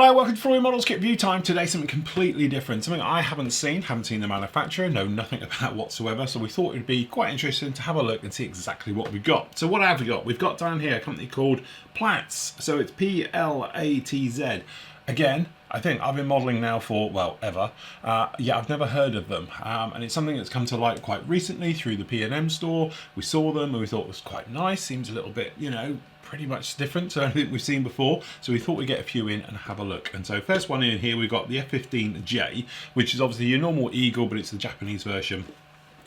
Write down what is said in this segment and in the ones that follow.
Hello, welcome to Floyd Models Kit View Time. Today something completely different, something I haven't seen the manufacturer, know nothing about whatsoever, so we thought it'd be quite interesting to have a look and see exactly what we've got. So what have we got? We've got down here a company called Platz, so it's P-L-A-T-Z. Again, I think I've been modelling now for, well, ever. Yeah, I've never heard of them. And it's something that's come to light quite recently through the P&M store. We saw them and we thought it was quite nice. Seems a little bit, you know, pretty much different to anything we've seen before. So we thought we'd get a few in and have a look. And so first one in here, we've got the F-15J, which is obviously your normal Eagle, but it's the Japanese version,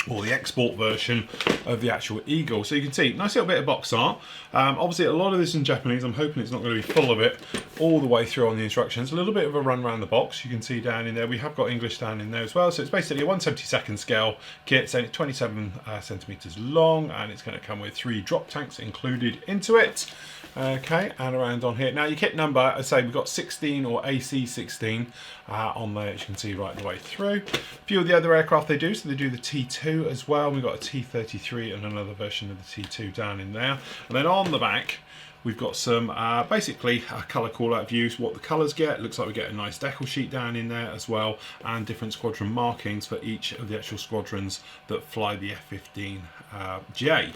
or the export version of the actual Eagle. So you can see, nice little bit of box art. Obviously a lot of this in Japanese. I'm hoping it's not going to be full of it all the way through on the instructions. A little bit of a run around the box. You can see down in there, we have got English down in there as well. So it's basically a 1/72 scale kit, saying it's 27 centimeters long, and it's going to come with 3 drop tanks included into it. Okay, and around on here. Now your kit number, I say we've got 16 or AC16 on there, as you can see right the way through. A few of the other aircraft they do, so they do the T2 as well. We've got a T33 and another version of the T2 down in there. And then on the back, we've got some basically colour call out views, what the colours get. Looks like we get a nice decal sheet down in there as well, and different squadron markings for each of the actual squadrons that fly the F-15J.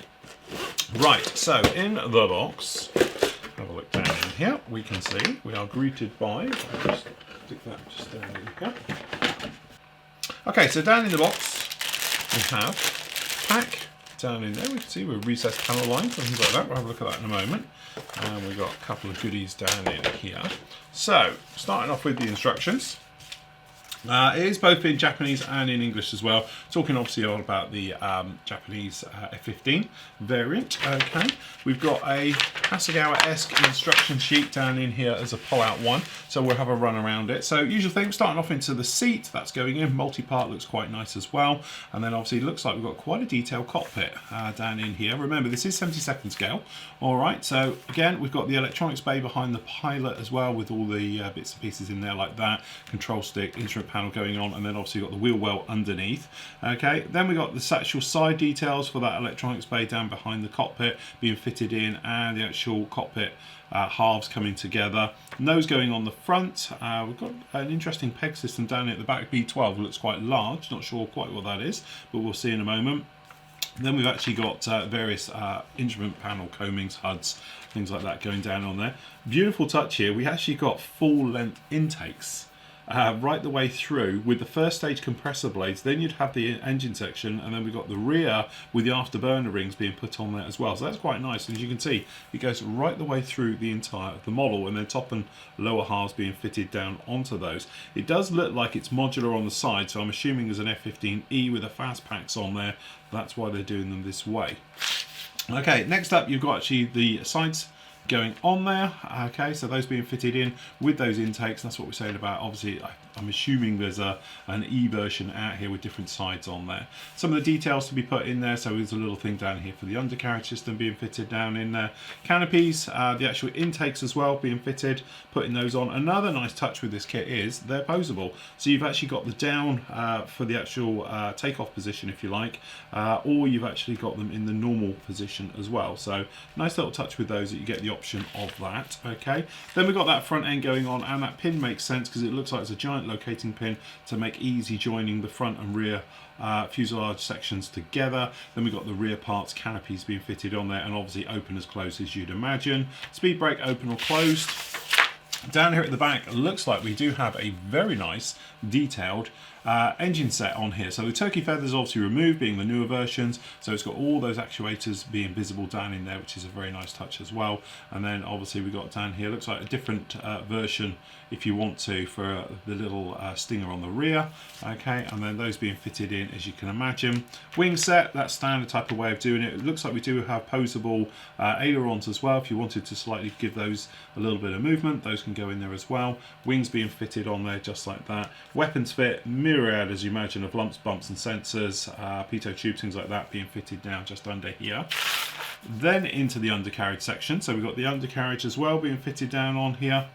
Right, so in the box, have a look down in here, we can see we are greeted by, I'll just stick that just down in here. Okay, so down in the box we have pack down in there. We can see we're recessed panel lines and things like that. We'll have a look at that in a moment. And we've got a couple of goodies down in here. So starting off with the instructions. It is both in Japanese and in English as well. Talking obviously all about the Japanese F-15 variant. Okay, we've got a Hasegawa-esque instruction sheet down in here as a pull-out one, so we'll have a run around it. So usual thing, starting off into the seat, that's going in. Multi-part looks quite nice as well, and then obviously it looks like we've got quite a detailed cockpit down in here. Remember, this is 72nd scale. All right, so again, we've got the electronics bay behind the pilot as well, with all the bits and pieces in there like that. Control stick, instrument panel going on, and then obviously you've got the wheel well underneath. Okay, then we got the actual side details for that electronics bay down behind the cockpit being fitted in, and the actual cockpit halves coming together. Nose going on the front. We've got an interesting peg system down at the back. B12 looks quite large, not sure quite what that is, but we'll see in a moment. Then we've actually got various instrument panel coamings, HUDs, things like that going down on there. Beautiful touch here. We actually got full length intakes right the way through with the first stage compressor blades. Then you'd have the engine section, and then we've got the rear with the afterburner rings being put on there as well. So that's quite nice. And as you can see, it goes right the way through the entire of the model, and then top and lower halves being fitted down onto those. It does look like it's modular on the side, so I'm assuming there's an F-15E with the fast packs on there. That's why they're doing them this way. Okay, next up you've got actually the sides going on there. Okay, so those being fitted in with those intakes. That's what we're saying about, obviously I'm assuming there's an E version out here with different sides on there. Some of the details to be put in there, so there's a little thing down here for the undercarriage system being fitted down in there. Canopies, the actual intakes as well being fitted, putting those on. Another nice touch with this kit is they're posable, so you've actually got the down for the actual takeoff position if you like, or you've actually got them in the normal position as well. So nice little touch with those, that you get the option of that. Okay, then we've got that front end going on, and that pin makes sense because it looks like it's a giant locating pin to make easy joining the front and rear fuselage sections together. Then we've got the rear parts canopies being fitted on there, and obviously open as close as you'd imagine. Speed brake open or closed. Down here at the back, looks like we do have a very nice detailed engine set on here. So the turkey feathers obviously removed, being the newer versions, so it's got all those actuators being visible down in there, which is a very nice touch as well. And then obviously we got down here, looks like a different version if you want to, for the little stinger on the rear. Okay, and then those being fitted in, as you can imagine. Wing set, that standard type of way of doing it. It looks like we do have posable ailerons as well. If you wanted to slightly give those a little bit of movement, those can go in there as well. Wings being fitted on there just like that. Weapons fit, myriad, as you imagine, of lumps, bumps and sensors, pitot tubes, things like that being fitted down just under here. Then into the undercarriage section. So we've got the undercarriage as well being fitted down on here.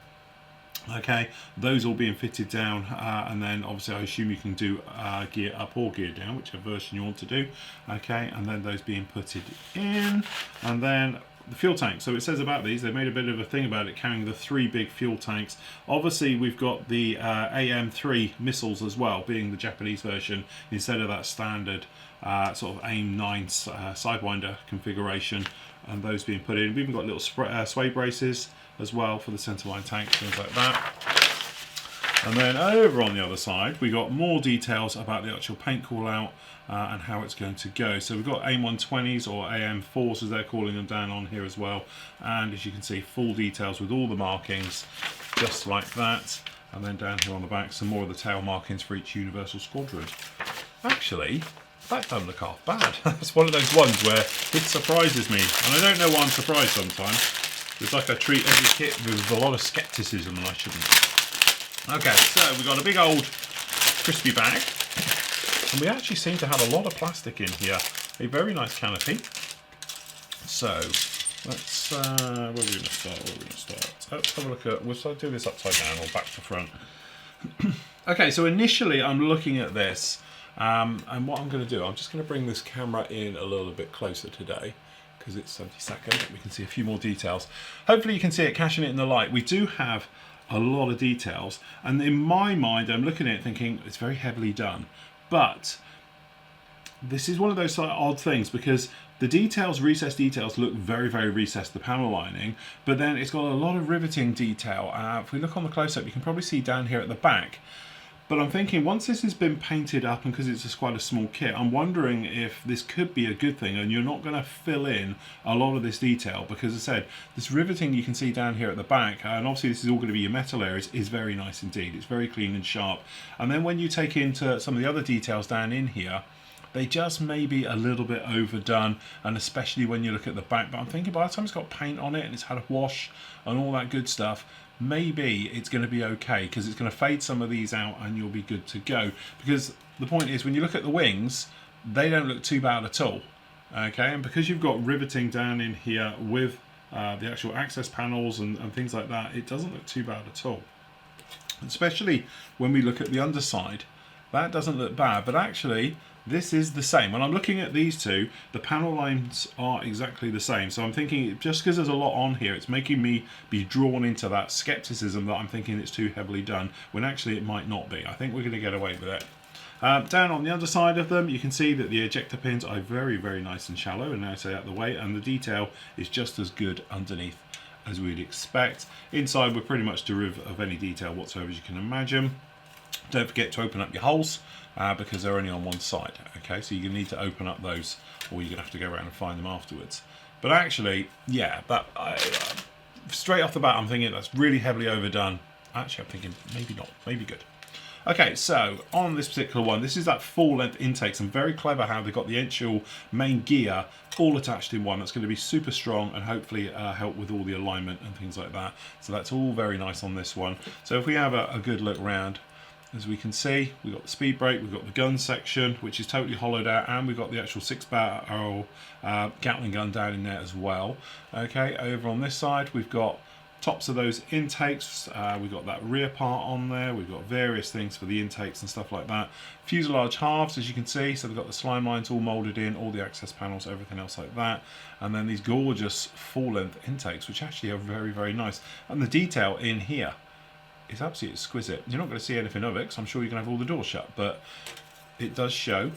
Okay, those all being fitted down, and then obviously I assume you can do gear up or gear down, whichever version you want to do. Okay, and then those being putted in, and then the fuel tank. So it says about these, they made a bit of a thing about it carrying the 3 big fuel tanks. Obviously we've got the AM3 missiles as well, being the Japanese version instead of that standard sort of AIM-9 Sidewinder configuration, and those being put in. We've even got little sway braces as well for the centerline tank, things like that. And then over on the other side, we got more details about the actual paint call out and how it's going to go. So we've got AIM-120s or AM4s as they're calling them down on here as well. And as you can see, full details with all the markings, just like that. And then down here on the back, some more of the tail markings for each Universal Squadron. Actually, that doesn't look half bad. That's one of those ones where it surprises me. And I don't know why I'm surprised sometimes. It's like I treat every kit with a lot of skepticism and I shouldn't. Okay, so we've got a big old crispy bag, and we actually seem to have a lot of plastic in here. A very nice canopy. So let's where are we going to start? Let's have a look at. We'll start doing this upside down or back to front. Okay, so initially I'm looking at this, and what I'm going to do, I'm just going to bring this camera in a little bit closer today, because it's 70-second. We can see a few more details. Hopefully you can see it catching it in the light. We do have a lot of details, and in my mind I'm looking at it thinking it's very heavily done, but this is one of those sort of odd things because the details, recessed details, look very, very recessed, the panel lining, but then it's got a lot of riveting detail. If we look on the close-up, you can probably see down here at the back. But I'm thinking once this has been painted up, and because it's just quite a small kit, I'm wondering if this could be a good thing and you're not going to fill in a lot of this detail, because as I said, this riveting you can see down here at the back, and obviously this is all going to be your metal areas, is very nice indeed. It's very clean and sharp. And then when you take into some of the other details down in here, they just may be a little bit overdone, and especially when you look at the back. But I'm thinking by the time it's got paint on it and it's had a wash and all that good stuff, maybe it's going to be okay, because it's going to fade some of these out and you'll be good to go. Because the point is, when you look at the wings, they don't look too bad at all. Okay, and because you've got riveting down in here with the actual access panels and things like that, it doesn't look too bad at all. Especially when we look at the underside, that doesn't look bad, but actually this is the same. When I'm looking at these two, the panel lines are exactly the same. So I'm thinking, just because there's a lot on here, it's making me be drawn into that skepticism that I'm thinking it's too heavily done, when actually it might not be. I think we're going to get away with it. Down on the underside of them, you can see that the ejector pins are very, very nice and shallow, and now say out of the way, and the detail is just as good underneath as we'd expect. Inside, we're pretty much derivative of any detail whatsoever as you can imagine. Don't forget to open up your holes, because they're only on one side. Okay, so you're going to need to open up those, or you're going to have to go around and find them afterwards. But actually, yeah, that straight off the bat, I'm thinking that's really heavily overdone. Actually, I'm thinking maybe not, maybe good. Okay, so on this particular one, this is that full length intake. And very clever how they got the actual main gear all attached in one. That's going to be super strong and hopefully help with all the alignment and things like that. So that's all very nice on this one. So if we have a good look round, as we can see, we've got the speed brake, we've got the gun section, which is totally hollowed out, and we've got the actual 6-barrel Gatling gun down in there as well. Okay, over on this side, we've got tops of those intakes, we've got that rear part on there, we've got various things for the intakes and stuff like that. Fuselage halves, as you can see, so they've got the slime lines all moulded in, all the access panels, everything else like that. And then these gorgeous full-length intakes, which actually are very, very nice. And the detail in here, it's absolutely exquisite. You're not going to see anything of it, because I'm sure you can have all the doors shut, but it does show.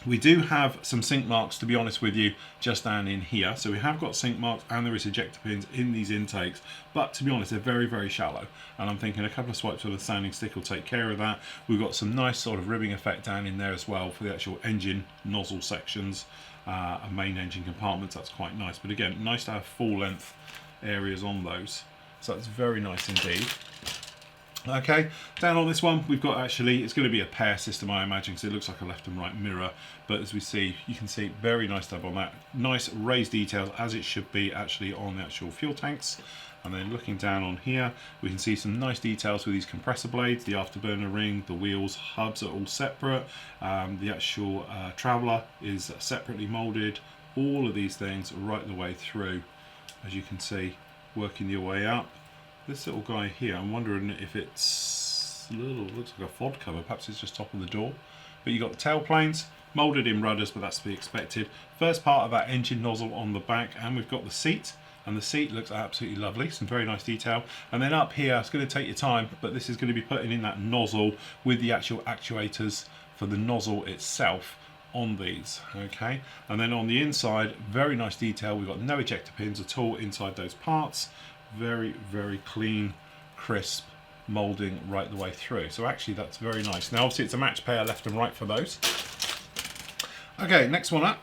We do have some sink marks, to be honest with you, just down in here. So we have got sink marks and there is ejector pins in these intakes, but to be honest, they're very, very shallow. And I'm thinking a couple of swipes with a sanding stick will take care of that. We've got some nice sort of ribbing effect down in there as well for the actual engine nozzle sections and main engine compartments. That's quite nice. But again, nice to have full length areas on those. So that's very nice indeed. Okay, down on this one, we've got actually, it's going to be a pair system, I imagine, because it looks like a left and right mirror. But as we see, you can see very nice stuff on that. Nice raised details, as it should be actually on the actual fuel tanks. And then looking down on here, we can see some nice details with these compressor blades, the afterburner ring, the wheels, hubs are all separate. The actual traveller is separately moulded. All of these things right the way through, as you can see, working your way up. This little guy here, I'm wondering if it's a little, looks like a FOD cover, perhaps it's just top of the door. But you've got the tail planes, moulded in rudders, but that's to be expected. First part of that engine nozzle on the back, and we've got the seat. And the seat looks absolutely lovely, some very nice detail. And then up here, it's going to take your time, but this is going to be putting in that nozzle with the actual actuators for the nozzle itself on these, okay? And then on the inside, very nice detail. We've got no ejector pins at all inside those parts. Very, very clean, crisp moulding right the way through. So actually that's very nice. Now obviously it's a match pair left and right for those. Okay, next one up.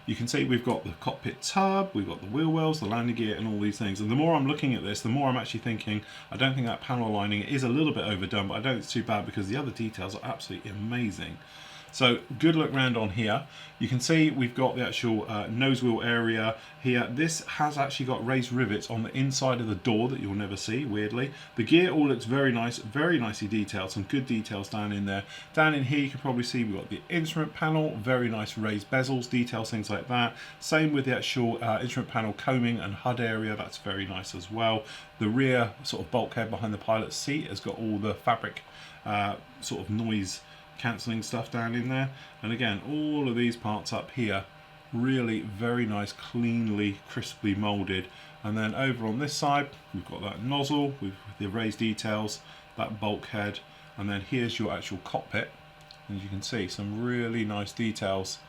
You can see we've got the cockpit tub, we've got the wheel wells, the landing gear, and all these things. And the more I'm looking at this, the more I'm actually thinking, I don't think that panel lining is a little bit overdone, but I don't think it's too bad because the other details are absolutely amazing. So good look round on here. You can see we've got the actual nose wheel area here. This has actually got raised rivets on the inside of the door that you'll never see, weirdly. The gear all looks very nice, very nicely detailed. Some good details down in there. Down in here you can probably see we've got the instrument panel, very nice raised bezels, details, things like that. Same with the actual instrument panel coaming and HUD area, that's very nice as well. The rear sort of bulkhead behind the pilot's seat has got all the fabric sort of noise cancelling stuff down in there. And again, all of these parts up here really very nice, cleanly, crisply moulded. And then over on this side we've got that nozzle with the raised details, that bulkhead, and then here's your actual cockpit. And you can see some really nice details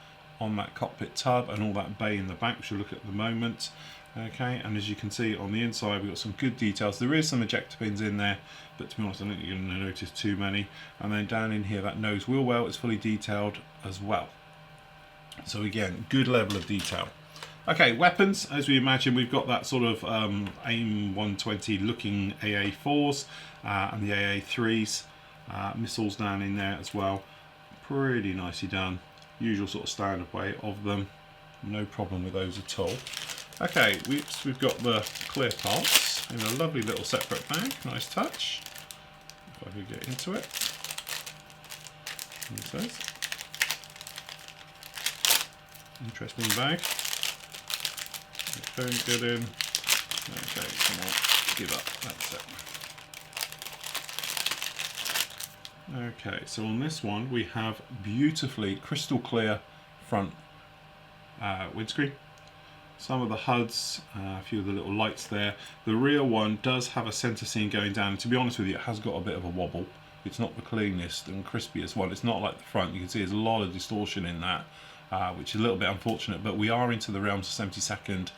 on that cockpit tub and all that bay in the back, which we'll look at the moment. Okay, and as you can see on the inside we've got some good details. There is some ejector pins in there, but to be honest I don't think you're going to notice too many. And then down in here that nose wheel well is fully detailed as well. So again, good level of detail. Okay, weapons, as we imagine, we've got that sort of AIM 120 looking AA4s and the AA3s, missiles down in there as well. Pretty nicely done. Usual sort of standard way of them. No problem with those at all. Okay, we've got the clear parts in a lovely little separate bag. Nice touch. If I could get into it. It says. Interesting bag. Don't get in. Okay, come on. Give up. That's it. Okay, so on this one we have beautifully crystal clear front windscreen. Some of the HUDs, a few of the little lights there. The rear one does have a centre seam going down. To be honest with you, it has got a bit of a wobble. It's not the cleanest and crispiest one. It's not like the front. You can see there's a lot of distortion in that, which is a little bit unfortunate, but we are into the realms of 72nd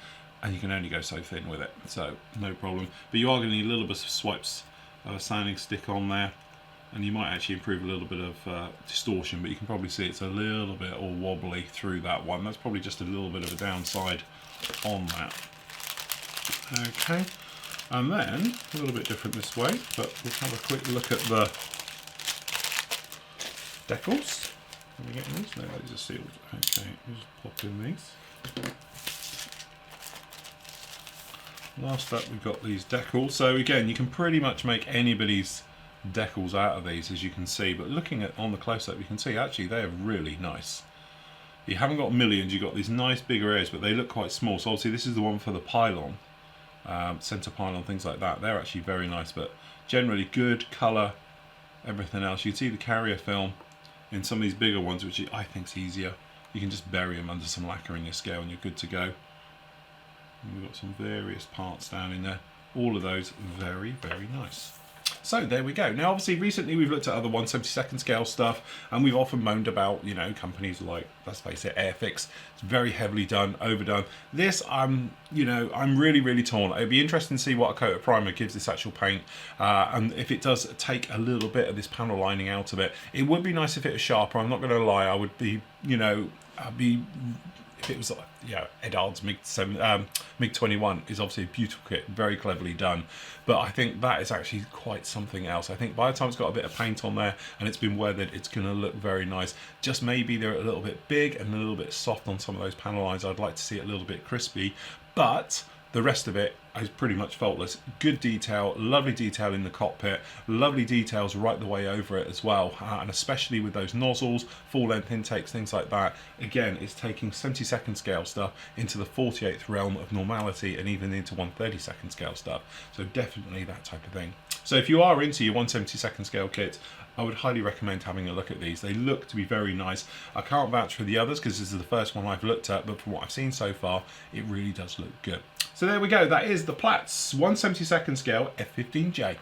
and you can only go so thin with it, so no problem. But you are going to need a little bit of swipes of a sanding stick on there, and you might actually improve a little bit of distortion, but you can probably see it's a little bit all wobbly through that one. That's probably just a little bit of a downside on that. Okay, and then a little bit different this way, but we'll have a quick look at the decals. Are we getting these? No, these are sealed. Okay, just pop in these. Last up we've got these decals. So again, you can pretty much make anybody's decals out of these, as you can see, but looking at on the close-up you can see actually they're really nice. You haven't got millions, you've got these nice bigger areas, but they look quite small. So obviously this is the one for the pylon, centre pylon, things like that. They're actually very nice, but generally good colour, everything else. You can see the carrier film in some of these bigger ones, which I think is easier. You can just bury them under some lacquer in your scale and you're good to go. And we've got some various parts down in there. All of those very, very nice. So there we go. Now obviously recently we've looked at other 1/72nd scale stuff, and we've often moaned about, you know, companies like, let's face it, Airfix. It's very heavily done, overdone. This, you know, I'm really, really torn. It'd be interesting to see what a coat of primer gives this actual paint, and if it does take a little bit of this panel lining out of it. It would be nice if it was sharper. I'm not going to lie. I would be, you know, if it was like, yeah, Edard's MiG-21 is obviously a beautiful kit, very cleverly done, but I think that is actually quite something else. I think by the time it's got a bit of paint on there and it's been weathered, it's going to look very nice. Just maybe they're a little bit big and a little bit soft on some of those panel lines. I'd like to see it a little bit crispy, but The rest of it is pretty much faultless. Good detail, lovely detail in the cockpit, lovely details right the way over it as well, and especially with those nozzles, full length intakes, things like that. Again, it's taking 70-second scale stuff into the 48th realm of normality, and even into 132nd scale stuff. So definitely that type of thing. So if you are into your 172nd scale kits, I would highly recommend having a look at these. They look to be very nice. I can't vouch for the others because this is the first one I've looked at, but from what I've seen so far, it really does look good. So there we go. That is the Platz 172nd scale F-15J.